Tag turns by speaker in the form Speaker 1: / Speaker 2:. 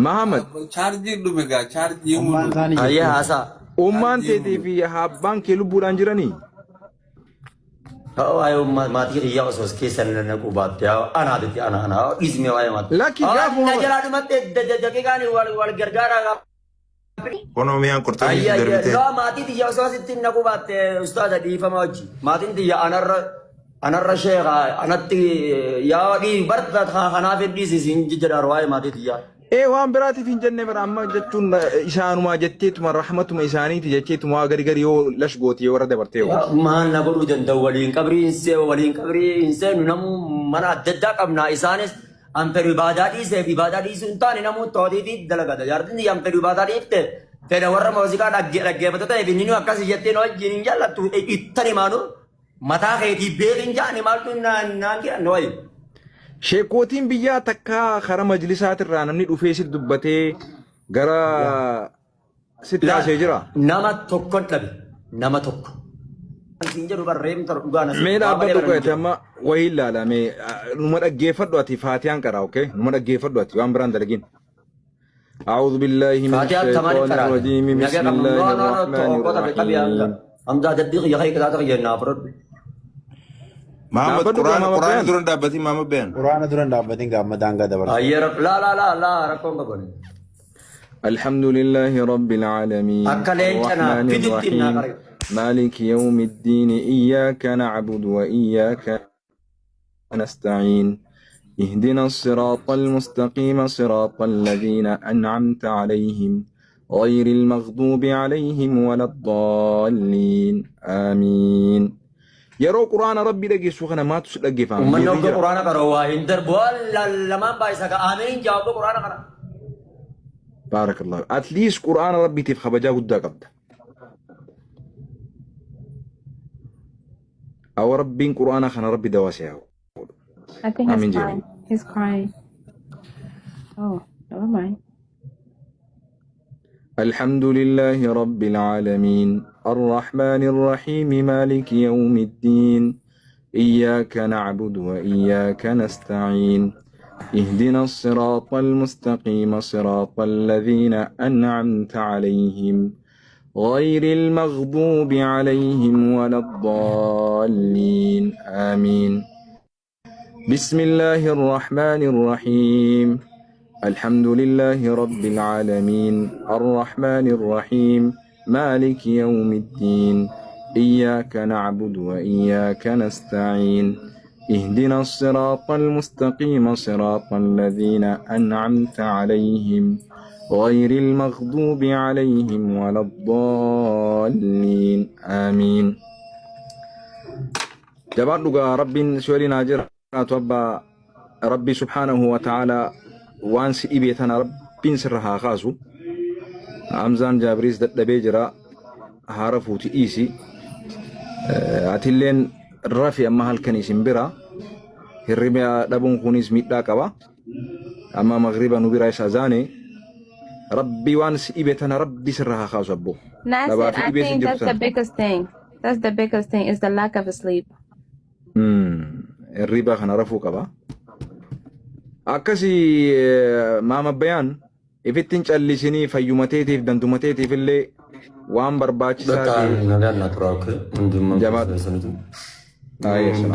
Speaker 1: Muhammad
Speaker 2: charge dumega charge yimu
Speaker 3: ayya hasa
Speaker 1: umman teetii fi habbaan kee lubbuudhaan jiranii
Speaker 3: ayo mati iya osos kesan na kubat ya ana diti ana ismi wa mat
Speaker 1: laki gafu
Speaker 3: na jara du matte jage gani wal gargara ga
Speaker 4: kono mi an kurta
Speaker 3: ayya lo mati di ya osos tin na kubat ustad di fama oji mati di ya anar sheikha anatti ya di barta khana fi di sin jara wa mati di ya
Speaker 1: waan biraatiif hin jenne bara amma jechuun isaanuma jetteetuma rahmatuma isaaniiti jecheetuma gari yoo lash gootee warra dabartee
Speaker 3: maal na godhuu danda'u waliin qabrii seenu namu mana adda addaa qabna isaanis amperu ibaadaa dhiisuu hin taane namu tootiifi dalagata jaartinni amperu ibaadaa dhiifte fedha warra muuziqaa dhaggeeffattoota ta'eef inni akkas jettee na wajjin hin jaallattu ittan himaanu mataa keetii beekin jaani maaltu naan jedhan wayi. Sheekotiin biyyaa takka karaa majlisaatirraa namni dhufee sitti dubbatee gara sitti taasee jira. Nama tokko dhabe nama tokko.
Speaker 1: Mee dhaabbadhu qo'ate amma wayii ilaala mee numa dhaggeeffadhu ati faatiyaan qaraa okay numa dhaggeeffadhu ati waan biraan dalagin. أعوذ بالله من الشيطان الرجيم بسم الله الرحمن الرحيم.
Speaker 4: Muhammad Quran durun dabbati Muhammad Ben.
Speaker 5: Quran durun dabbati gamma danga dabar.
Speaker 3: Ayyar la rakon babon.
Speaker 1: الحمد لله رب العالمين الرحمن الرحيم مالك يوم الدين إياك نعبد وإياك نستعين اهدنا الصراط المستقيم صراط الذين أنعمت عليهم غير المغضوب عليهم ولا الضالين آمين يرو قرآن ربي لقي سوخنا ما تسلقي فهم
Speaker 3: من يوم قرآن قرأوا هندر بول لما بايسك آمين جواب قرآن قرأ
Speaker 1: بارك الله أتليس قرآن ربي تفخبجا قد قبض أو ربي قرآن خنا ربي دواسيه
Speaker 6: I think he's crying. He's crying. Oh, never mind.
Speaker 1: الحمد لله رب العالمين الرحمن الرحيم مالك يوم الدين إياك نعبد وإياك نستعين اهدنا الصراط المستقيم صراط الذين أنعمت عليهم غير المغضوب عليهم ولا الضالين آمين بسم الله الرحمن الرحيم الحمد لله رب العالمين الرحمن الرحيم مالك يوم الدين إياك نعبد وإياك نستعين اهدنا الصراط المستقيم صراط الذين أنعمت عليهم غير المغضوب عليهم ولا الضالين آمين جبار رب سوري ناجر أتوبى ربي سبحانه وتعالى وانس إبيتنا ربين سرها خاصو أمزان جابريز دبيجرا هارفو تئيسي أتلين الرافي أما هالكنيس مبرا هربيا دبون كونيس ميتا كوا أما مغربا نبرا سازاني ربي وانس إبيتنا ربي سرها خاصو أبو
Speaker 6: Nasir, I think that's the biggest thing. That's the biggest thing is the lack of sleep.
Speaker 1: الربا خنا رفو كوا akkasi maama bayaan ifittin callisini fayyumateetiif dantumateetiif illee waan barbaachisaa ta'e.
Speaker 3: Nagaan na turaa okay.
Speaker 1: Jabaadha. Assalamu alaikum.